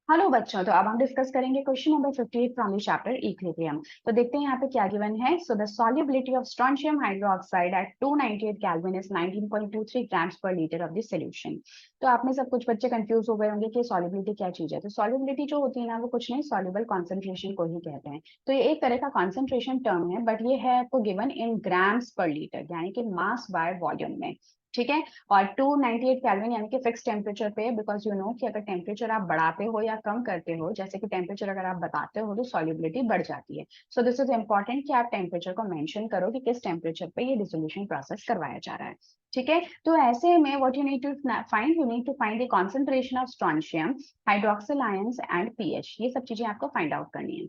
Hello बच्चों, तो अब हम डिस्कस करेंगे question number 58 from the chapter equilibrium. तो देखते हैं यहाँ पे क्या गिवन है। So the solubility of strontium hydroxide eight 298 kelvin is 19.23 grams पर लीटर ऑफ दिस सॉल्यूशन। तो आप में सब कुछ बच्चे कंफ्यूज हो गए होंगे कि सॉल्युबिलिटी क्या चीज है। तो सॉल्युबिलिटी जो होती है ना, वो कुछ नहीं, सॉल्युबल कॉन्सेंट्रेशन को ही कहते हैं। तो ये एक तरह का कॉन्सेंट्रेशन टर्म है, बट ये है आपको गिवन इन ग्राम्स पर लीटर, यानी कि मास बाय वॉल्यूम में। ठीक है। और 298 केल्विन यानी कि फिक्स टेम्परेचर पे, बिकॉज यू नो कि अगर टेम्परेचर आप बढ़ाते हो या कम करते हो, जैसे कि टेम्परेचर अगर आप बताते हो तो सॉल्युबिलिटी बढ़ जाती है। सो दिस इज इंपॉर्टेंट कि आप टेम्परेचर को मेंशन करो कि किस टेम्परेचर पे ये डिसोल्यूशन प्रोसेस करवाया जा रहा है। ठीक है। तो ऐसे में what you need to find the concentration of strontium, hydroxyl ions and pH. ये सब चीजें आपको फाइंड आउट करनी है।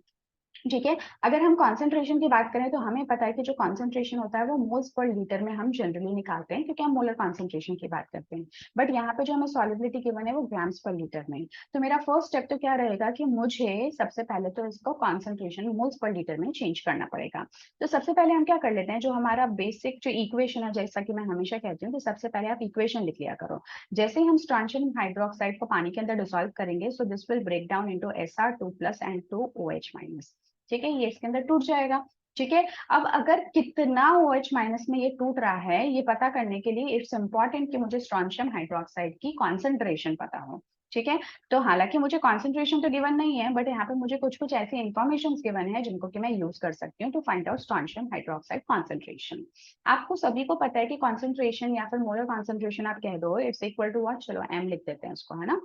ठीक है। अगर हम कॉन्सेंट्रेशन की बात करें तो हमें पता है कि जो कॉन्सेंट्रेशन होता है वो मोल्स पर लीटर में हम जनरली निकालते हैं, क्योंकि हम मोलर कॉन्सेंट्रेशन की बात करते हैं। बट यहाँ पे जो हमें सॉल्युबिलिटी गिवन है वो ग्राम्स पर लीटर में। तो मेरा फर्स्ट स्टेप तो क्या रहेगा कि मुझे सबसे पहले तो इसको कॉन्सेंट्रेशन मोल्स पर लीटर में चेंज करना पड़ेगा। तो सबसे पहले हम क्या कर लेते हैं, जो हमारा बेसिक जो इक्वेशन है, जैसा कि मैं हमेशा कहती हूँ कि सबसे पहले आप इक्वेशन लिख लिया करो। जैसे ही हम स्ट्रोंशियम हाइड्रोक्साइड को पानी के अंदर डिसॉल्व करेंगे, so this will break down into Sr2+ and 2OH-। ठीक है, ये इसके अंदर टूट जाएगा। ठीक है। अब अगर कितना OH- में ये टूट रहा है, ये पता करने के लिए इट्स इंपॉर्टेंट कि मुझे स्ट्रोंशियम हाइड्रोक्साइड की कॉन्सेंट्रेशन पता हो। ठीक है। तो हालांकि मुझे कॉन्सेंट्रेशन तो गिवन नहीं है, बट यहाँ पे मुझे कुछ कुछ ऐसी इंफॉर्मेशन गिवन है जिनको कि मैं यूज कर सकती हूँ to find out strontium hydroxide concentration. आपको सभी को पता है कि कॉन्सेंट्रेशन या फिर मोलर कॉन्सेंट्रेशन आप कह दो, इट्स इक्वल टू व्हाट, चलो एम लिख देते हैं उसको, है ना।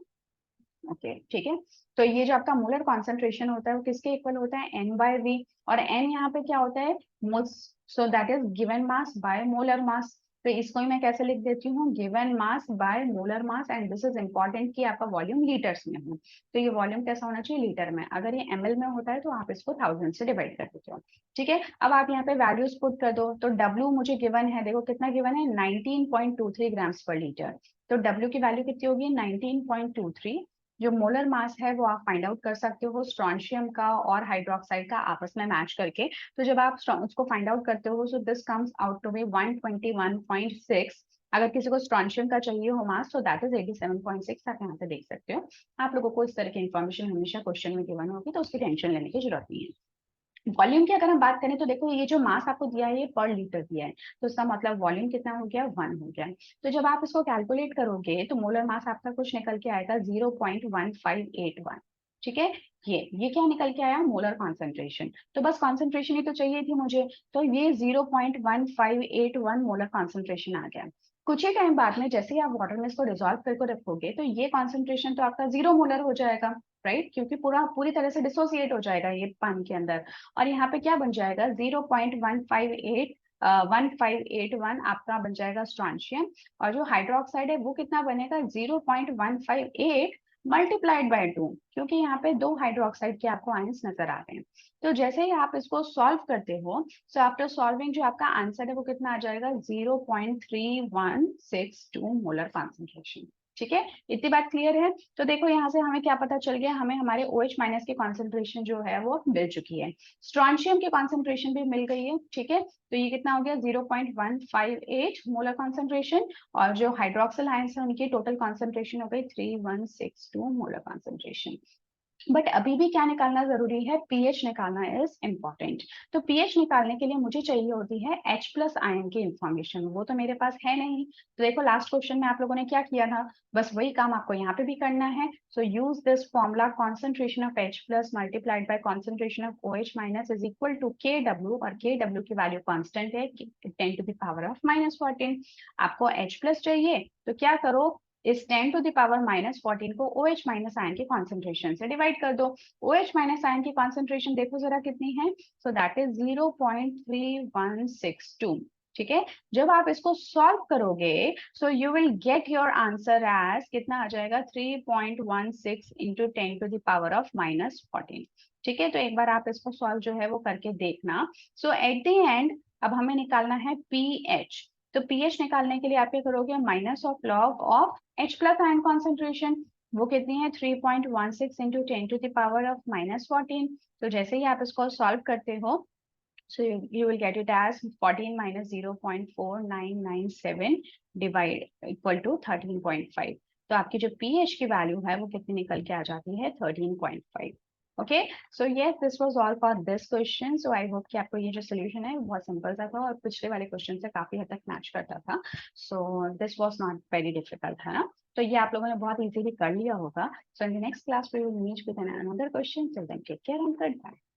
ओके, ठीक है। तो ये जो आपका मोलर कॉन्सेंट्रेशन होता है वो किसके इक्वल होता है, एन बाय वी। और एन यहाँ पे क्या होता है, moles. So that is given mass by molar mass. तो इसको ही मैं कैसे लिख देती हूँ, given mass by molar mass, and this is important कि आपका वॉल्यूम लीटर्स में हो। तो ये वॉल्यूम कैसा होना चाहिए, लीटर में। अगर ये ml में होता है तो आप इसको 1000 से डिवाइड कर देते हो। ठीक है। अब आप यहाँ पे वैल्यूज पुट कर दो। तो W मुझे गिवन है, देखो कितना गिवन है, 19.23 ग्राम्स पर लीटर। तो W की वैल्यू कितनी होगी, 19.23। जो मोलर मास है वो आप फाइंड आउट कर सकते हो स्ट्रोंशियम का और हाइड्रोक्साइड का आपस में मैच करके। तो जब आप उसको फाइंड आउट करते हो, so this comes out to be 121.6। अगर किसी को स्ट्रोंशियम का चाहिए हो मास, तो दैट इज 87.6। आप यहाँ पे देख सकते हो। आप लोगों को इस तरह की इन्फॉर्मेशन हमेशा क्वेश्चन में गिवन होगी, तो उसकी टेंशन लेने की जरूरत नहीं है। वॉल्यूम की अगर हम बात करें तो देखो, ये जो मास आपको दिया है ये पर लीटर दिया है, तो इसका मतलब वॉल्यूम कितना हो गया, 1 हो गया। तो जब आप इसको कैलकुलेट करोगे तो मोलर मास आपका कुछ निकल के आएगा 0.1581। ठीक है। ये क्या निकल के आया, मोलर कॉन्सेंट्रेशन। तो बस कॉन्सेंट्रेशन ही तो चाहिए थी मुझे। तो ये 0.1581 मोलर कॉन्सेंट्रेशन आ गया। कुछ ही टाइम बाद में जैसे ही आप वाटर में इसको डिसॉल्व करके रखोगे, तो ये कॉन्सेंट्रेशन तो आपका 0 मोलर हो जाएगा। राइट, क्योंकि पूरी तरह से डिसोसिएट हो जाएगा ये पानी के अंदर। और यहाँ पे क्या बन जाएगा, 0.1581 आपका बन जाएगा स्ट्रोंशियम। और जो हाइड्रोक्साइड है वो कितना बनेगा, 0.158 मल्टीप्लाइड बाय 2, क्योंकि यहाँ पे दो हाइड्रोक्साइड के आपको आयंस नजर आ रहे हैं। तो जैसे ही आप इसको सॉल्व करते हो, सो आफ्टर सॉल्विंग जो आपका आंसर है वो कितना आ जाएगा, 0.3162 मोलर कॉन्सेंट्रेशन। ठीक है। इतनी बात क्लियर है। तो देखो यहाँ से हमें क्या पता चल गया, हमें हमारे OH- की कॉन्सेंट्रेशन जो है वो मिल चुकी है। स्ट्रोंशियम की कॉन्सेंट्रेशन भी मिल गई है। ठीक है। तो ये कितना हो गया, 0.158 मोलर कॉन्सेंट्रेशन। और जो हाइड्रोक्सिल आयंस है उनकी टोटल कॉन्सेंट्रेशन हो गई 3162 मोलर कॉन्सेंट्रेशन। बट अभी भी क्या निकालना जरूरी है, पीएच निकालना इज इंपॉर्टेंट। तो पीएच निकालने के लिए मुझे चाहिए होती है H+ आयन की इंफॉर्मेशन, वो तो मेरे पास है नहीं। तो देखो लास्ट क्वेश्चन में आप लोगों ने क्या किया था, बस वही काम आपको यहाँ पे भी करना है। So use this formula, concentration of H+ multiplied by concentration of OH- is equal to KW। और KW की वैल्यू कॉन्स्टेंट है 10⁻⁻14। आपको H+ चाहिए तो क्या करो, इस 10⁻⁻14 को OH- आयन की कॉन्सेंट्रेशन से डिवाइड कर दो। OH- आयन की कॉन्सेंट्रेशन देखो जरा कितनी है, सो दैट इज 0.3162। ठीक है। जब आप इसको सॉल्व करोगे, so you will get your answer as कितना आ जाएगा, 3.16 इंटू 10⁻⁻14। ठीक है। तो एक बार आप इसको सॉल्व जो है वो करके देखना। सो एट द एंड अब हमें निकालना है पीएच। तो पीएच निकालने के लिए आप क्या करोगे, minus of log of H+ ion concentration. वो कितनी है, 3.16 इंटू 10⁻⁻14। तो जैसे ही आप इसको सॉल्व करते हो, so you will get it as 14 minus 0.4997 divide equal to 13.5। तो आपकी जो pH की वैल्यू है वो कितनी निकल के आ जाती है 13.5। Okay, so yes this was all for this question. So I hope कि आपको ये जो सोल्यूशन है वो बहुत सिंपल सा था और पिछले वाले क्वेश्चन से काफी हद तक मैच करता था। So this was not very difficult, है ना। तो ये आप लोगों ने बहुत इजीली कर लिया होगा। So in the next class we will meet with another question. Till then take care and good bye.